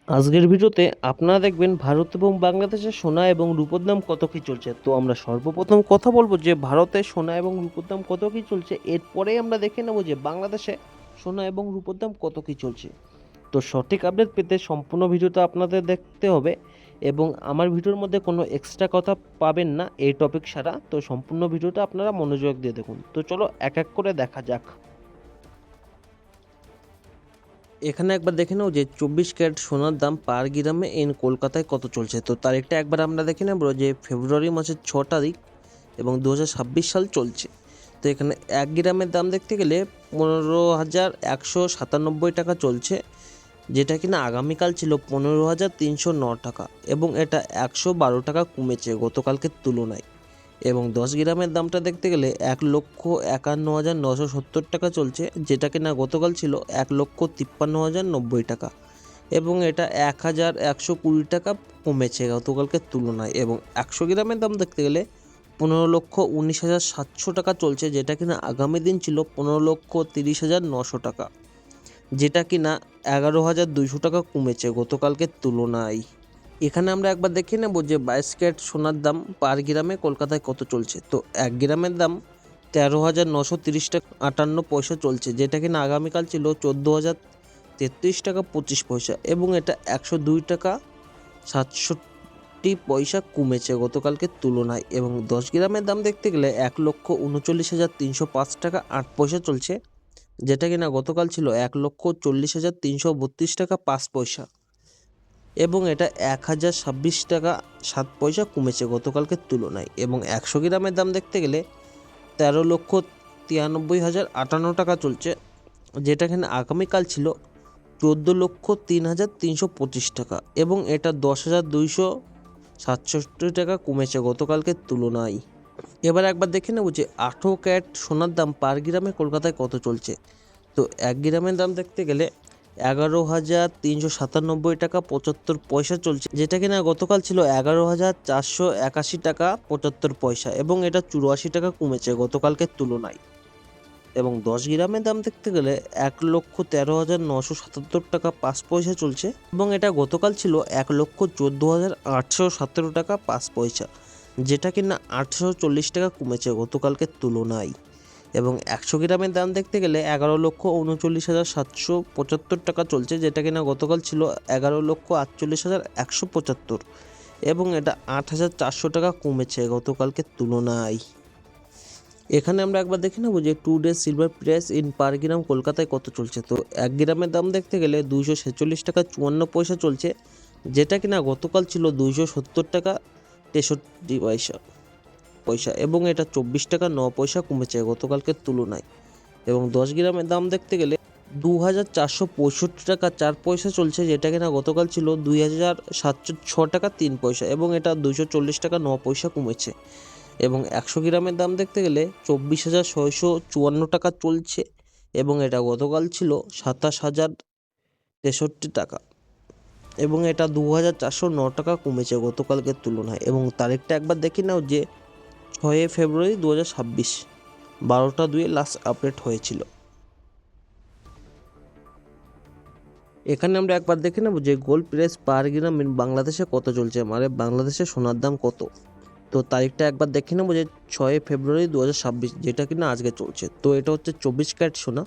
আজকের ভিডিওতে আপনারা দেখবেন ভারত এবং বাংলাদেশের সোনা এবং রূপোর দাম কত কি চলছে। তো আমরা সর্বপ্রথম কথা বলবো যে ভারতে সোনা এবং রূপোর দাম কত কি চলছে, এরপরেই আমরা দেখে নেব যে বাংলাদেশে সোনা এবং রূপোর দাম কত কি চলছে। তো সঠিক আপডেট পেতে সম্পূর্ণ ভিডিওটা আপনাদের দেখতে হবে এবং আমার ভিডিওর মধ্যে কোনো এক্সট্রা কথা পাবেন না এই টপিক ছাড়া। তো সম্পূর্ণ ভিডিওটা আপনারা মনোযোগ দিয়ে দেখুন। তো চলো এক এক করে দেখা যাক। এখানে একবার দেখে নাও যে 24 ক্যারেট সোনার দাম পার গ্রামে কলকাতায় কত চলছে। তো তারিখটা একবার আমরা দেখে নেব যে ফেব্রুয়ারি মাসের 6 তারিখ এবং 2026 সাল চলছে। তো এখানে 1 গ্রামের দাম দেখতে গেলে 15,197 টাকা চলছে, যেটা কিনা আগামীকাল ছিল 15,309 টাকা এবং এটা 112 টাকা কমেছে গতকালকের তুলনায়। এবং 10 গ্রামের দামটা দেখতে গেলে 1,51,970 টাকা চলছে, যেটা কিনা গতকাল ছিল 1,53,090 টাকা এবং এটা 1,120 টাকা কমেছে গতকালকের তুলনায়। এবং 100 গ্রামের দাম দেখতে গেলে 15,19,700 টাকা চলছে, যেটা কিনা আগামী দিন ছিল 15,30,900 টাকা, যেটা কিনা 11,200 টাকা কমেছে গতকালকের তুলনায়। এখানে আমরা একবার দেখে নেব যে 22 ক্যারেট সোনার দাম পার গ্রামে কলকাতায় কত চলছে। তো 1 গ্রামের দাম 13,930 টাকা 58 পয়সা চলছে, যেটা কিনা আগামীকাল ছিল 14,033 টাকা 25 পয়সা এবং এটা 102 টাকা 67 পয়সা কমেছে গতকালকের তুলনায়। এবং 10 গ্রামের দাম দেখতে গেলে 1,39,305 টাকা 8 পয়সা চলছে, যেটা কিনা গতকাল ছিল 1,40,332 টাকা 5 পয়সা এবং এটা 1,026 টাকা 7 পয়সা কমেছে গতকালকের তুলনায়। এবং 100 গ্রামের দাম দেখতে গেলে 13,93,058 টাকা চলছে, যেটা এখানে আগামীকাল ছিল 14,03,325 টাকা এবং এটা 10,267 টাকা কমেছে গতকালকের তুলনায়। এবার একবার দেখে নেব যে 18 ক্যারেট সোনার দাম পার গ্রামে কলকাতায় কত চলছে। তো 1 গ্রামের দাম দেখতে গেলে 11,397 টাকা 75 পয়সা চলছে, যেটা কিনা গতকাল ছিল 11,481 টাকা 75 পয়সা এবং এটা 84 টাকা কমেছে গতকালকের তুলনায়। এবং 10 গ্রামের দাম দেখতে গেলে 1,13,977 টাকা 5 পয়সা চলছে এবং এটা গতকাল ছিল 1,14,817 টাকা 5 পয়সা, যেটা কিনা 840 টাকা কমেছে গতকালকের তুলনায়। এবং 100 গ্রামের দাম দেখতে গেলে 11,39,775 টাকা চলছে, যেটা কিনা গতকাল ছিল 11,48,175 এবং এটা 8,400 টাকা কমেছে গতকালকের তুলনায়। এখানে আমরা একবার দেখে নেব যে 2 ডে সিলভার প্রাইস ইন পার গ্রাম কলকাতায় কত চলছে। তো 1 গ্রামের দাম দেখতে গেলে 246 টাকা 54 পয়সা চলছে, যেটা কিনা গতকাল ছিল 270 টাকা 63 পয়সা এবং এটা 24 টাকা 9 পয়সা কমেছে গতকালকের তুলনায়। এবং 10 গ্রামের দাম দেখতে গেলে 2,465 টাকা 4 পয়সা চলছে, যেটা কিনা গতকাল ছিল 2,706 টাকা 3 পয়সা এবং এটা 240 টাকা 9 পয়সা কমেছে। এবং 100 গ্রামের দাম দেখতে গেলে 24,654 টাকা চলছে এবং এটা গতকাল ছিল 27,063 টাকা এবং এটা 2,409 টাকা কমেছে গতকালকের তুলনায়। এবং তারিখটা একবার দেখে নাও যে 6 ফেব্রুয়ারি 2026, 12টা 2 লাস্ট আপডেট হয়েছিল। এখানে আমরা একবার দেখে নেব যে গোল্ড প্রাইস পার গ্রাম বাংলাদেশে কত চলছে, মানে বাংলাদেশে সোনার দাম কত। তো তারিখটা একবার দেখে নেব যে 6 ফেব্রুয়ারি 2026, যেটা কিনা আজকে চলছে। তো এটা হচ্ছে 24 ক্যারেট সোনা।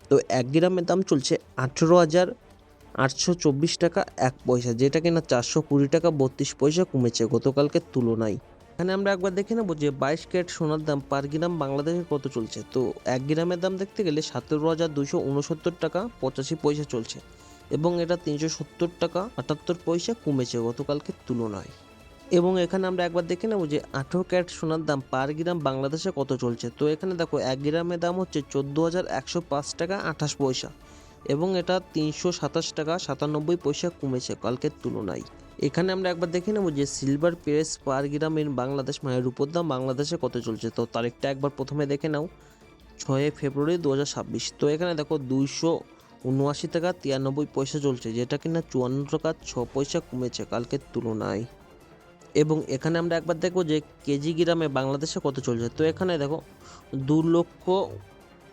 তো 1 গ্রামের দাম চলছে 18,824 টাকা 1 পয়সা, যেটা কিনা 420 টাকা 32 পয়সা কমেছে গতকালকের তুলনায়। এখানে আমরা একবার দেখে নেব যে 22 ক্যারেট সোনার দাম পার গ্রাম বাংলাদেশে কত চলছে। তো 1 গ্রামের দাম দেখতে গেলে 17,269 টাকা 85 পয়সা চলছে এবং এটা 370 টাকা 78 পয়সা কমেছে গতকালকের তুলনায়। এবং এখানে আমরা একবার দেখে নেব যে 18 ক্যারেট সোনার দাম পার গ্রাম বাংলাদেশে কত চলছে। তো এখানে দেখো 1 গ্রামের দাম হচ্ছে 14,105 টাকা 28 পয়সা এবং এটা 327 টাকা 97 পয়সা কমেছে কালকের তুলনায়। এখানে আমরা একবার দেখে নেব যে সিলভার প্রাইস পার গ্রাম বাংলাদেশ, মানে রূপোর দাম বাংলাদেশে কত চলছে। তো তারিখটা একবার প্রথমে দেখে নাও, 6 ফেব্রুয়ারি 2026। তো এখানে দেখো 279 টাকা 93 পয়সা চলছে, যেটা কিনা 54 টাকা 6 পয়সা কমেছে কালকের তুলনায়। এবং এখানে আমরা একবার দেখব যে কেজি গ্রামে বাংলাদেশে কত চলছে। তো এখানে দেখো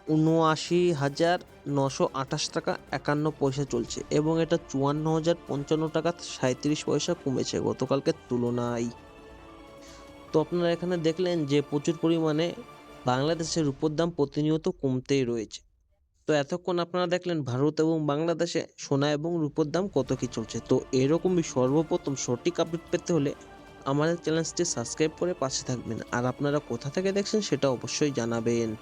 ৭৯,৯২৮ টাকা ৫১ পয়সা চলছে এবং এটা ৫৪,০৫৫ টাকা ৩৭ পয়সা কমেছে গতকালকের তুলনায়। তো আপনারা এখানে দেখলেন যে প্রচুর পরিমাণে বাংলাদেশের রুপোর দাম প্রতিনিয়ত কমতেই রয়েছে। তো এতক্ষণ আপনারা দেখলেন ভারত এবং বাংলাদেশে সোনা এবং রুপোর দাম কত কি চলছে। তো এরকমই সর্বপ্রথম সঠিক আপডেট পেতে হলে আমাদের চ্যানেলটি সাবস্ক্রাইব করে পাশে থাকবেন। আর আপনারা কোথা থেকে দেখছেন সেটা অবশ্যই জানাবেন।